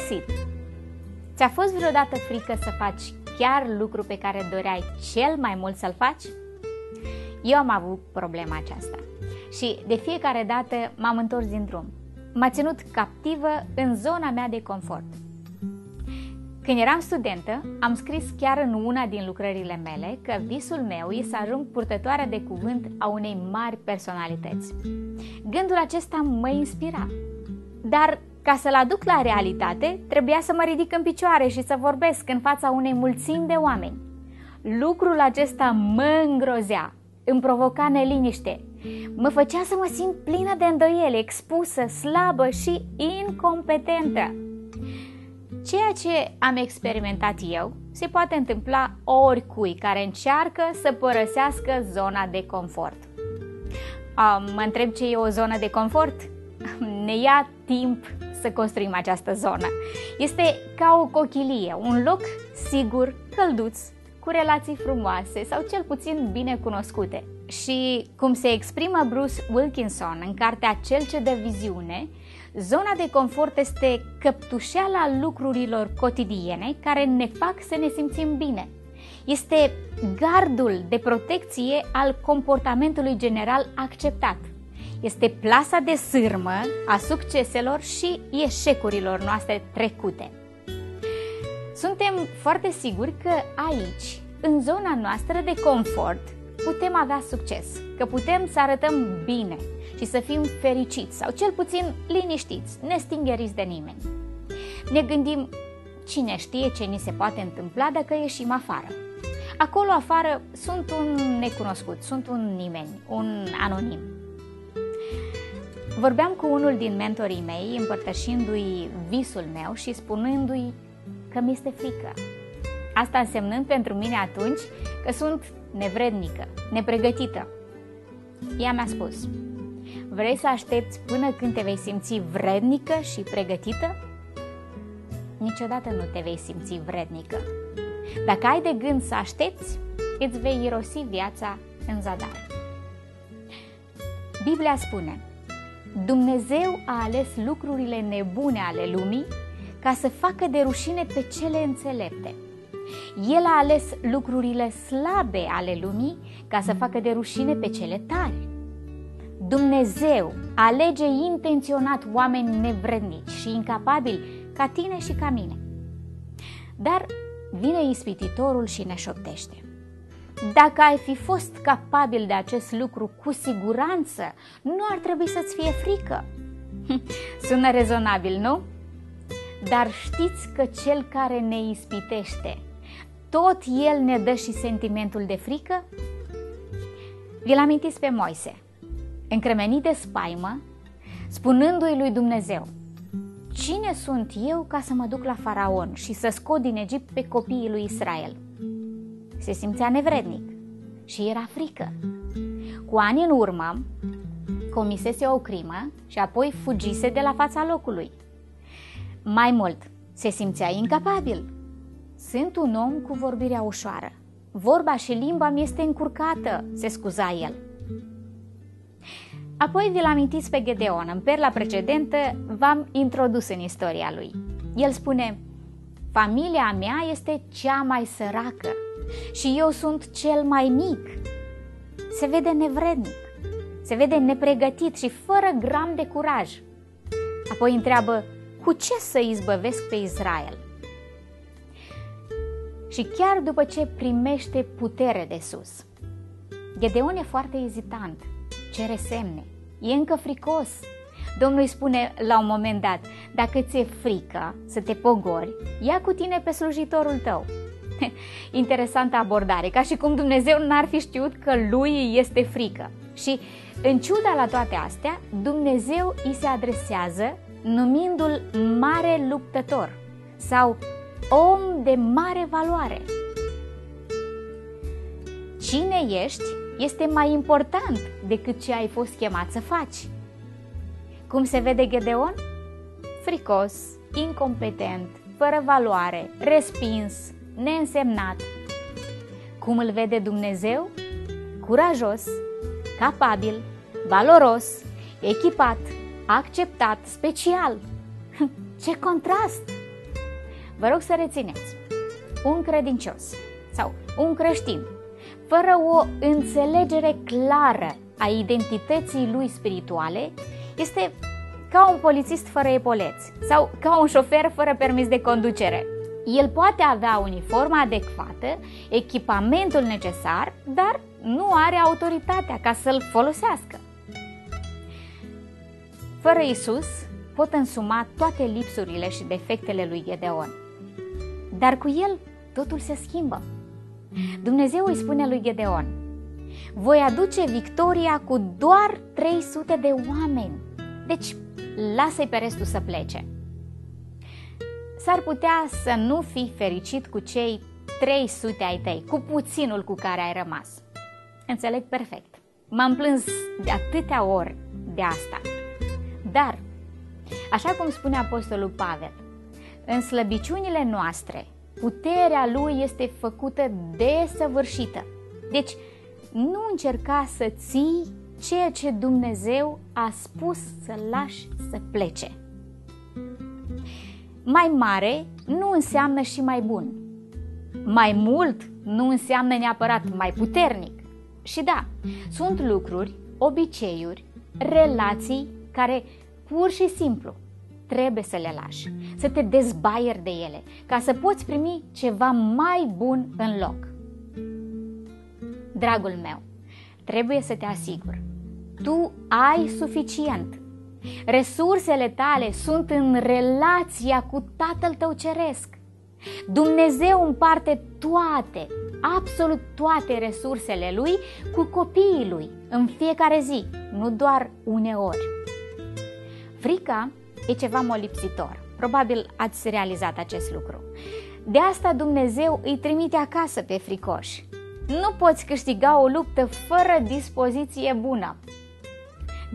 găsit. Ți-a fost vreodată frică să faci chiar lucru pe care doreai cel mai mult să-l faci? Eu am avut problema aceasta și de fiecare dată m-am întors din drum. M-a ținut captivă în zona mea de confort. Când eram studentă, am scris chiar în una din lucrările mele că visul meu e să ajung purtătoare de cuvânt a unei mari personalități. Gândul acesta mă inspira, dar ca să-l aduc la realitate, trebuia să mă ridic în picioare și să vorbesc în fața unei mulțimi de oameni. Lucrul acesta mă îngrozea, îmi provoca neliniște, mă făcea să mă simt plină de îndoieli, expusă, slabă și incompetentă. Ceea ce am experimentat eu se poate întâmpla oricui care încearcă să părăsească zona de confort. Mă întreb ce e o zonă de confort? Ne ia timp să construim această zonă. Este ca o cochilie, un loc sigur, călduț, cu relații frumoase sau cel puțin bine cunoscute. Și cum se exprimă Bruce Wilkinson în cartea Cel ce dă viziune, zona de confort este căptușeala lucrurilor cotidiene care ne fac să ne simțim bine. Este gardul de protecție al comportamentului general acceptat. Este plasa de sârmă a succeselor și eșecurilor noastre trecute. Suntem foarte siguri că aici, în zona noastră de confort, putem avea succes, că putem să arătăm bine și să fim fericiți sau cel puțin liniștiți, nestingeriți de nimeni. Ne gândim, cine știe ce ni se poate întâmpla dacă ieșim afară. Acolo afară sunt un necunoscut, sunt un nimeni, un anonim. Vorbeam cu unul din mentorii mei, împărtășindu-i visul meu și spunându-i că mi-este frică. Asta însemnând pentru mine atunci că sunt nevrednică, nepregătită. Ea mi-a spus: vrei să aștepți până când te vei simți vrednică și pregătită? Niciodată nu te vei simți vrednică. Dacă ai de gând să aștepți, îți vei irosi viața în zadar. Biblia spune: Dumnezeu a ales lucrurile nebune ale lumii ca să facă de rușine pe cele înțelepte. El a ales lucrurile slabe ale lumii ca să facă de rușine pe cele tari. Dumnezeu alege intenționat oameni nevrednici și incapabili ca tine și ca mine. Dar vine ispititorul și ne șoptește: dacă ai fi fost capabil de acest lucru, cu siguranță nu ar trebui să-ți fie frică. Sună rezonabil, nu? Dar știți că cel care ne ispitește, tot el ne dă și sentimentul de frică? Vi-l amintiți pe Moise, încremenit de spaimă, spunându-i lui Dumnezeu: cine sunt eu ca să mă duc la Faraon și să scot din Egipt pe copiii lui Israel? Se simțea nevrednic și era frică. Cu ani în urmă, comisese o crimă și apoi fugise de la fața locului. Mai mult, se simțea incapabil. Sunt un om cu vorbirea ușoară. Vorba și limba mi este încurcată, se scuza el. Apoi vi-l amintiți pe Gedeon. În perla precedentă v-am introdus în istoria lui. El spune: familia mea este cea mai săracă și eu sunt cel mai mic. Se vede nevrednic, se vede nepregătit și fără gram de curaj. Apoi întreabă: cu ce să izbăvesc pe Israel? Și chiar după ce primește putere de sus, Gedeon e foarte ezitant, cere semne, e încă fricos. Domnul îi spune la un moment dat: dacă ți-e frică să te pogori, ia cu tine pe slujitorul tău. Interesantă abordare, ca și cum Dumnezeu n-ar fi știut că lui este frică. Și în ciuda la toate astea, Dumnezeu îi se adresează numindu-l mare luptător sau om de mare valoare. Cine ești este mai important decât ce ai fost chemat să faci. Cum se vede Gedeon? Fricos, incompetent, fără valoare, respins, neînsemnat. Cum îl vede Dumnezeu? Curajos, capabil, valoros, echipat, acceptat, special. Ce contrast! Vă rog să rețineți, un credincios sau un creștin, fără o înțelegere clară a identității lui spirituale, este ca un polițist fără epoleți sau ca un șofer fără permis de conducere. El poate avea uniforma adecvată, echipamentul necesar, dar nu are autoritatea ca să-l folosească. Fără Isus, pot însuma toate lipsurile și defectele lui Gedeon. Dar cu el, totul se schimbă. Dumnezeu îi spune lui Gedeon: voi aduce victoria cu doar 300 de oameni. Deci, lasă-i pe restul să plece. S-ar putea să nu fii fericit cu cei 300 ai tăi, cu puținul cu care ai rămas. Înțeleg perfect. M-am plâns de atâtea ori de asta. Dar, așa cum spune Apostolul Pavel, în slăbiciunile noastre, puterea lui este făcută desăvârșită. Deci, nu încerca să ții ceea ce Dumnezeu a spus să lași să plece. Mai mare nu înseamnă și mai bun. Mai mult nu înseamnă neapărat mai puternic. Și da, sunt lucruri, obiceiuri, relații care pur și simplu trebuie să le lași, să te dezbaieri de ele, ca să poți primi ceva mai bun în loc. Dragul meu, trebuie să te asiguri, tu ai suficient. Resursele tale sunt în relația cu Tatăl tău Ceresc. Dumnezeu împarte toate, absolut toate resursele Lui cu copiii Lui în fiecare zi, nu doar uneori. Frica e ceva molipsitor. Probabil ați realizat acest lucru. De asta Dumnezeu îi trimite acasă pe fricoși. Nu poți câștiga o luptă fără dispoziție bună.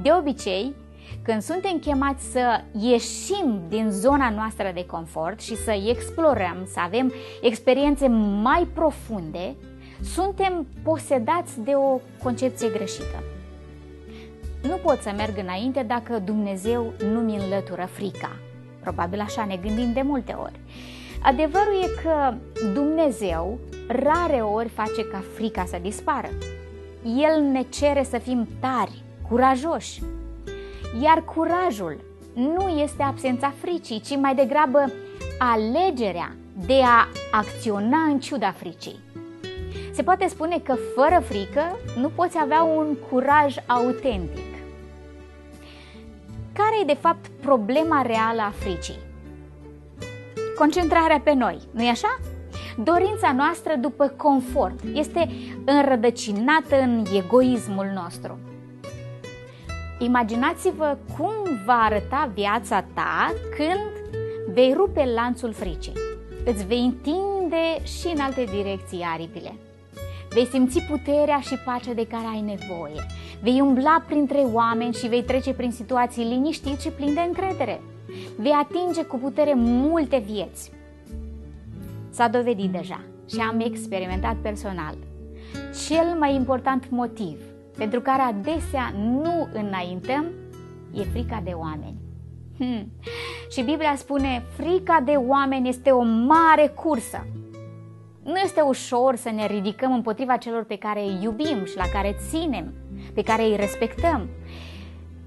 De obicei, când suntem chemați să ieșim din zona noastră de confort și să explorăm, să avem experiențe mai profunde, suntem posedați de o concepție greșită. Nu pot să merg înainte dacă Dumnezeu nu mi înlătură frica. Probabil așa ne gândim de multe ori. Adevărul e că Dumnezeu rare ori face ca frica să dispară. El ne cere să fim tari, curajoși. Iar curajul nu este absența fricii, ci mai degrabă alegerea de a acționa în ciuda fricii. Se poate spune că fără frică nu poți avea un curaj autentic. Care e de fapt problema reală a fricii? Concentrarea pe noi, nu-i așa? Dorința noastră după confort este înrădăcinată în egoismul nostru. Imaginați-vă cum va arăta viața ta când vei rupe lanțul fricii. Îți vei întinde și în alte direcții aripile. Vei simți puterea și pacea de care ai nevoie. Vei umbla printre oameni și vei trece prin situații liniștit și plin de încredere. Vei atinge cu putere multe vieți. S-a dovedit deja și am experimentat personal. Cel mai important motiv pentru care adesea nu înaintăm e frica de oameni. Și Biblia spune, frica de oameni este o mare cursă. Nu este ușor să ne ridicăm împotriva celor pe care îi iubim și la care ținem, pe care îi respectăm.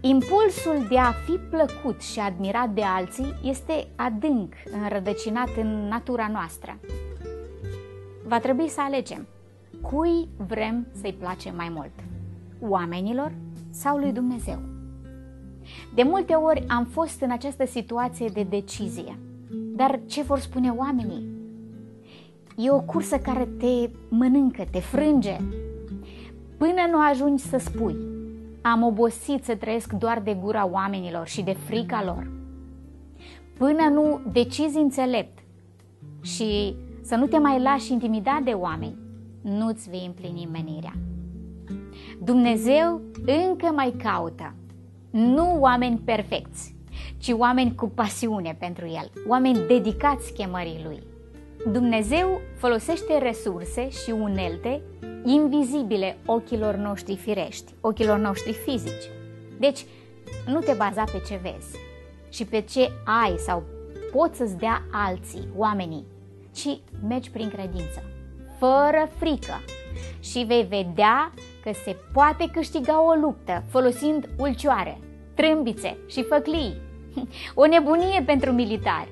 Impulsul de a fi plăcut și admirat de alții este adânc înrădăcinat în natura noastră. Va trebui să alegem cui vrem să-i place mai mult, oamenilor sau lui Dumnezeu. De multe ori am fost în această situație de decizie. Dar ce vor spune oamenii? E o cursă care te mănâncă, te frânge. Până nu ajungi să spui, am obosit să trăiesc doar de gura oamenilor și de frica lor. Până nu decizi înțelept și să nu te mai lași intimidat de oameni, nu-ți vei împlini menirea. Dumnezeu încă mai caută, nu oameni perfecți, ci oameni cu pasiune pentru El, oameni dedicați chemării Lui. Dumnezeu folosește resurse și unelte invizibile ochilor noștri firești, ochilor noștri fizici. Deci, nu te baza pe ce vezi și pe ce ai sau pot să-ți dea alții, oamenii, ci mergi prin credință, fără frică, și vei vedea că se poate câștiga o luptă folosind ulcioare, trâmbițe și făclii. O nebunie pentru militari.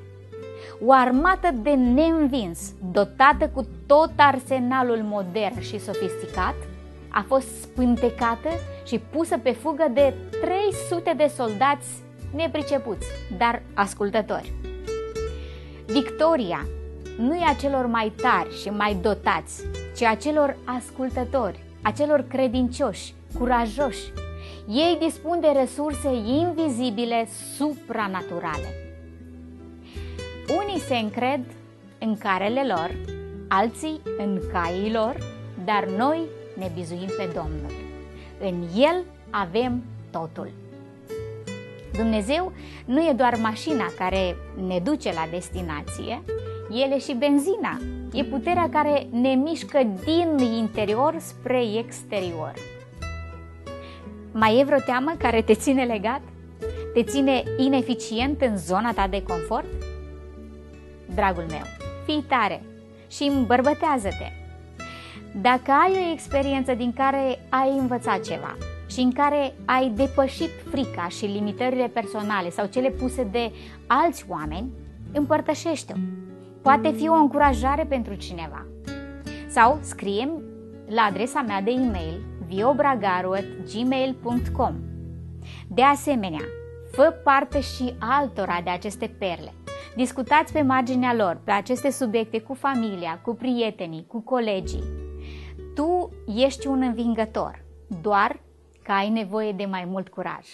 O armată de neînvins, dotată cu tot arsenalul modern și sofisticat, a fost spântecată și pusă pe fugă de 300 de soldați nepricepuți, dar ascultători. Victoria nu e a celor mai tari și mai dotați, ci a celor ascultători, a celor credincioși, curajoși. Ei dispun de resurse invizibile, supranaturale. Unii se încred în carele lor, alții în caii lor, dar noi ne bizuim pe Domnul. În El avem totul. Dumnezeu nu e doar mașina care ne duce la destinație, El e și benzina, e puterea care ne mișcă din interior spre exterior. Mai e vreo teamă care te ține legat? Te ține ineficient în zona ta de confort? Dragul meu, fii tare și îmbărbătează-te. Dacă ai o experiență din care ai învățat ceva și în care ai depășit frica și limitările personale sau cele puse de alți oameni, împărtășește-o. Poate fi o încurajare pentru cineva. Sau scrie-mi la adresa mea de e-mail viobragaru@gmail.com. De asemenea, fă parte și altora de aceste perle. Discutați pe marginea lor, pe aceste subiecte cu familia, cu prietenii, cu colegii. Tu ești un învingător, doar că ai nevoie de mai mult curaj.